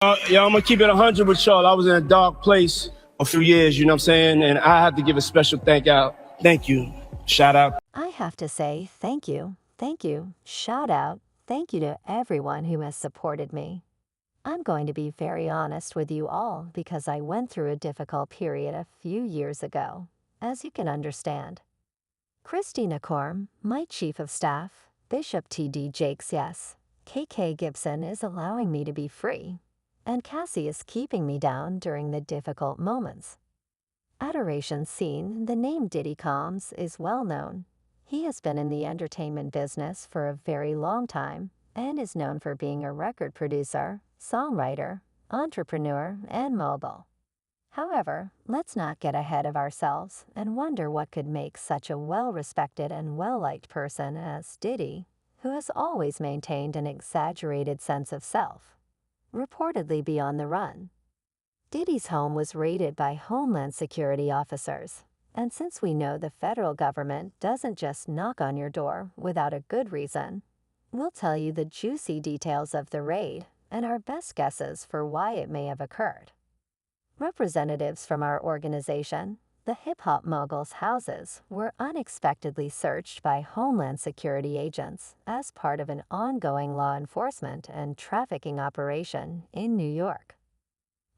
Yeah, I'm gonna keep it 100 with y'all. I was in a dark place a few years, you know what I'm saying? And I have to give a special thank you, shout out. I have to say thank you, shout out, thank you to everyone who has supported me. I'm going to be very honest with you all because I went through a difficult period a few years ago, as you can understand. Christina Corm, my chief of staff, Bishop T.D. Jakes, yes, K.K. Gibson is allowing me to be free, and Cassie is keeping me down during the difficult moments. Adoration scene, the name Diddy Combs is well known. He has been in the entertainment business for a very long time and is known for being a record producer, songwriter, entrepreneur, and mogul. However, let's not get ahead of ourselves and wonder what could make such a well-respected and well-liked person as Diddy, who has always maintained an exaggerated sense of self, reportedly be on the run. Diddy's home was raided by Homeland Security officers, and since we know the federal government doesn't just knock on your door without a good reason, we'll tell you the juicy details of the raid and our best guesses for why it may have occurred. Representatives from our organization, the hip-hop moguls' houses, were unexpectedly searched by Homeland Security agents as part of an ongoing law enforcement and trafficking operation in New York.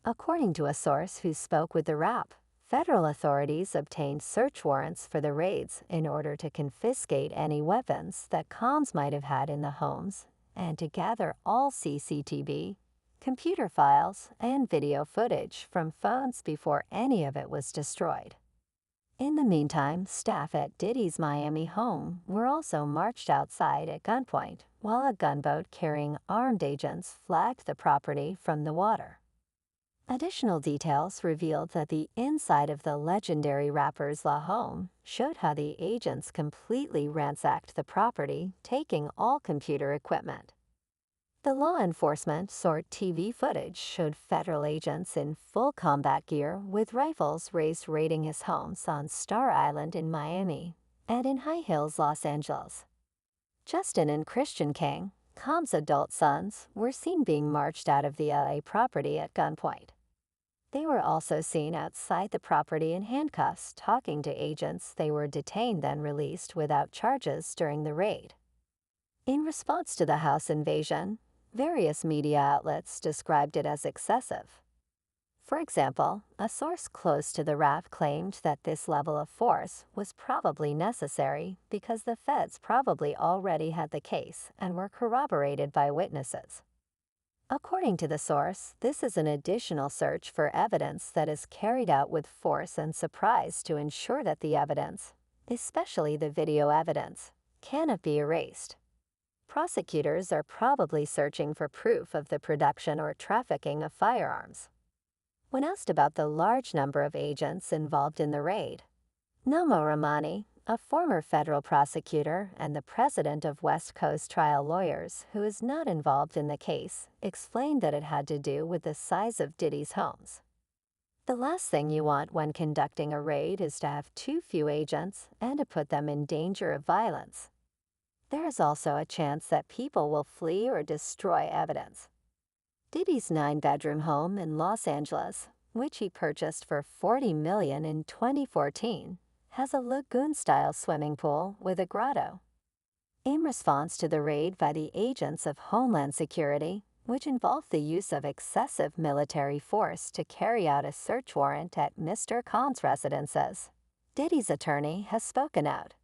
According to a source who spoke with the Wrap, federal authorities obtained search warrants for the raids in order to confiscate any weapons that Combs might have had in the homes and to gather all CCTV, computer files, and video footage from phones before any of it was destroyed. In the meantime, staff at Diddy's Miami home were also marched outside at gunpoint while a gunboat carrying armed agents flagged the property from the water. Additional details revealed that the inside of the legendary rapper's La home showed how the agents completely ransacked the property, taking all computer equipment. The law enforcement sort TV footage showed federal agents in full combat gear with rifles raised raiding his homes on Star Island in Miami and in High Hills, Los Angeles. Justin and Christian King, Combs' adult sons, were seen being marched out of the LA property at gunpoint. They were also seen outside the property in handcuffs talking to agents. They were detained then released without charges during the raid. In response to the house invasion, various media outlets described it as excessive. For example, a source close to the Wrap claimed that this level of force was probably necessary because the feds probably already had the case and were corroborated by witnesses. According to the source, this is an additional search for evidence that is carried out with force and surprise to ensure that the evidence, especially the video evidence, cannot be erased. Prosecutors are probably searching for proof of the production or trafficking of firearms. When asked about the large number of agents involved in the raid, Nomo Ramani, a former federal prosecutor and the president of West Coast Trial Lawyers who is not involved in the case, explained that it had to do with the size of Diddy's homes. The last thing you want when conducting a raid is to have too few agents and to put them in danger of violence. There is also a chance that people will flee or destroy evidence. Diddy's 9-bedroom home in Los Angeles, which he purchased for $40 million in 2014, has a lagoon-style swimming pool with a grotto. In response to the raid by the agents of Homeland Security, which involved the use of excessive military force to carry out a search warrant at Mr. Khan's residences, Diddy's attorney has spoken out.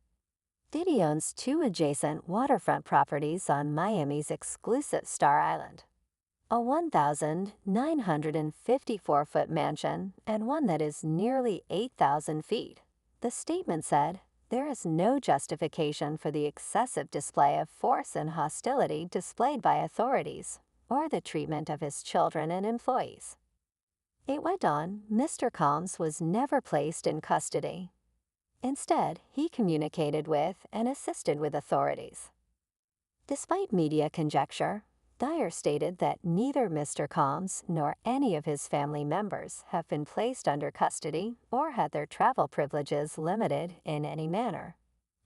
Diddy owns 2 adjacent waterfront properties on Miami's exclusive Star Island, a 1,954-foot mansion and one that is nearly 8,000 feet. The statement said, "There is no justification for the excessive display of force and hostility displayed by authorities, or the treatment of his children and employees." It went on, Mr. Combs was never placed in custody. Instead, he communicated with and assisted with authorities. Despite media conjecture, Dyer stated that neither Mr. Combs nor any of his family members have been placed under custody or had their travel privileges limited in any manner,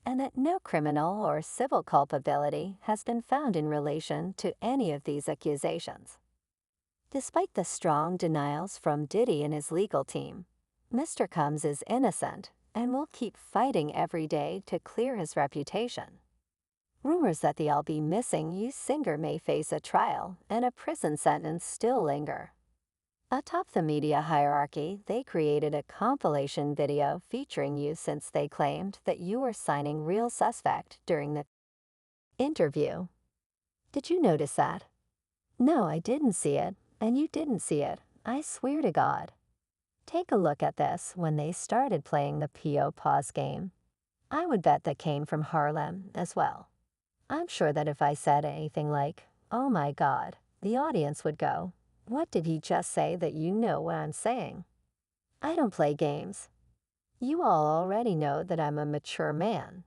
and that no criminal or civil culpability has been found in relation to any of these accusations. Despite the strong denials from Diddy and his legal team, Mr. Combs is innocent and will keep fighting every day to clear his reputation. Rumors that the I'll Be Missing You singer may face a trial and a prison sentence still linger. Atop the media hierarchy, they created a compilation video featuring you since they claimed that you were signing Real Suspect during the interview. Did you notice that? No, I didn't see it, and you didn't see it, I swear to God. Take a look at this when they started playing the P.O. Pause game. I would bet that came from Harlem as well. I'm sure that if I said anything like, "Oh my God," the audience would go, "What did he just say that you know what I'm saying?" I don't play games. You all already know that I'm a mature man.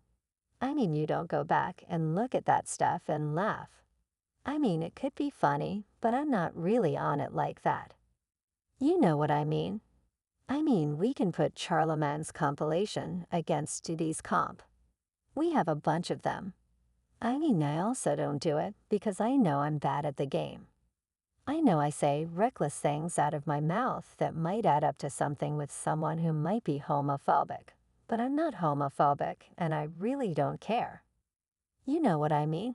I mean, you don't go back and look at that stuff and laugh. I mean, it could be funny, but I'm not really on it like that. You know what I mean. I mean, we can put Charlemagne's compilation against Diddy's comp. We have a bunch of them. I mean, I also don't do it because I know I'm bad at the game. I know I say reckless things out of my mouth that might add up to something with someone who might be homophobic, but I'm not homophobic and I really don't care. You know what I mean?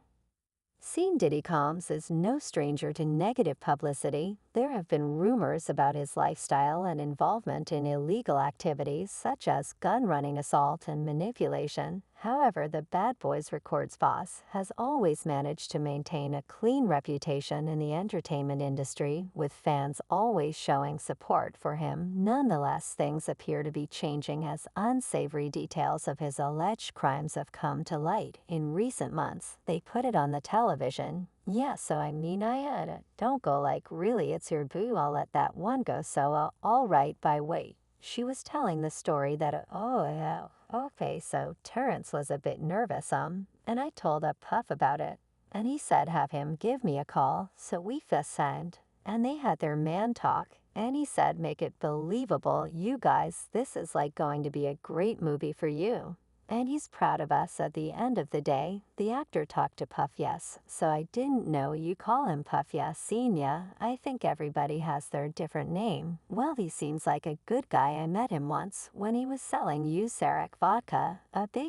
Seeing Diddy Combs is no stranger to negative publicity. There have been rumors about his lifestyle and involvement in illegal activities such as gun running, assault, and manipulation. However, the Bad Boys Records boss has always managed to maintain a clean reputation in the entertainment industry, with fans always showing support for him. Nonetheless, things appear to be changing as unsavory details of his alleged crimes have come to light. In recent months, they put it on the television. Yeah, so I mean, I had it. Don't go like, really, it's your boo, I'll let that one go, so all right, by wait. She was telling the story that, oh, yeah, okay, so Terrence was a bit nervous, and I told Puff about it, and he said have him give me a call, so we FaceTimed, and they had their man talk, and he said make it believable, you guys, this is like going to be a great movie for you. And he's proud of us. At the end of the day, the actor talked to Puff Yes, so I didn't know you call him Puff Yes Senior. I think everybody has their different name. Well, he seems like a good guy. I met him once when he was selling Usaric vodka.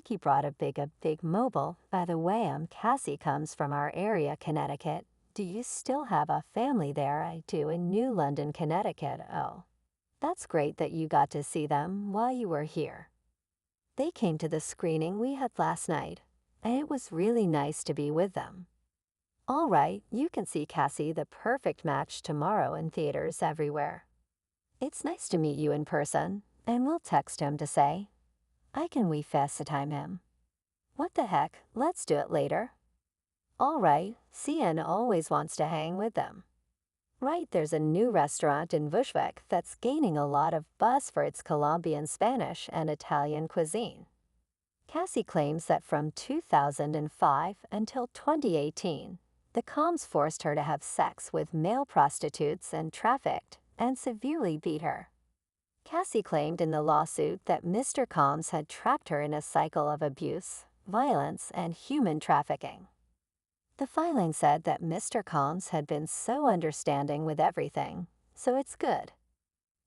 He brought a big mogul. By the way, Cassie comes from our area, Connecticut. Do you still have a family there? I do, in New London, Connecticut. Oh, that's great that you got to see them while you were here. They came to the screening we had last night, and it was really nice to be with them. All right, you can see Cassie the Perfect Match tomorrow in theaters everywhere. It's nice to meet you in person, and we'll text him to say, we FaceTime him? What the heck, let's do it later. All right, CN always wants to hang with them. Right, there's a new restaurant in Bushwick that's gaining a lot of buzz for its Colombian, Spanish, and Italian cuisine. Cassie claims that from 2005 until 2018, the Combs forced her to have sex with male prostitutes and trafficked and severely beat her. Cassie claimed in the lawsuit that Mr. Combs had trapped her in a cycle of abuse, violence, and human trafficking. The filing said that Mr. Combs had been so understanding with everything, so it's good.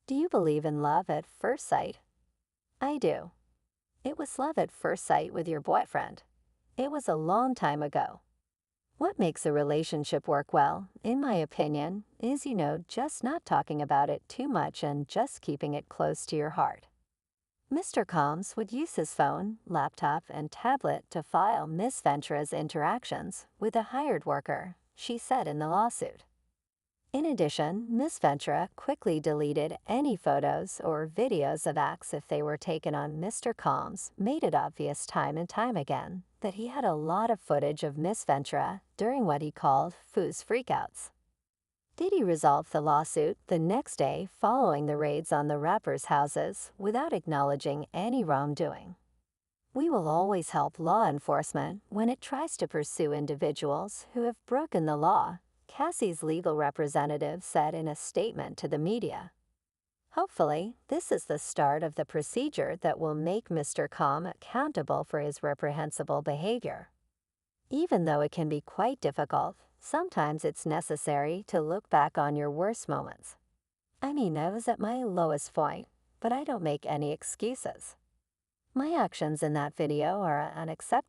Do you believe in love at first sight? I do. It was love at first sight with your boyfriend. It was a long time ago. What makes a relationship work well, in my opinion, is, just not talking about it too much and just keeping it close to your heart. Mr. Combs would use his phone, laptop, and tablet to file Miss Ventura's interactions with a hired worker, she said in the lawsuit. In addition, Miss Ventura quickly deleted any photos or videos of acts if they were taken on. Mr. Combs made it obvious time and time again that he had a lot of footage of Miss Ventura during what he called Foo's freakouts. Diddy resolved the lawsuit the next day following the raids on the rappers' houses without acknowledging any wrongdoing. We will always help law enforcement when it tries to pursue individuals who have broken the law, Cassie's legal representative said in a statement to the media. Hopefully, this is the start of the procedure that will make Mr. Combs accountable for his reprehensible behavior. Even though it can be quite difficult, Sometimes it's necessary to look back on your worst moments. I mean, I was at my lowest point, but I don't make any excuses. My actions in that video are unacceptable.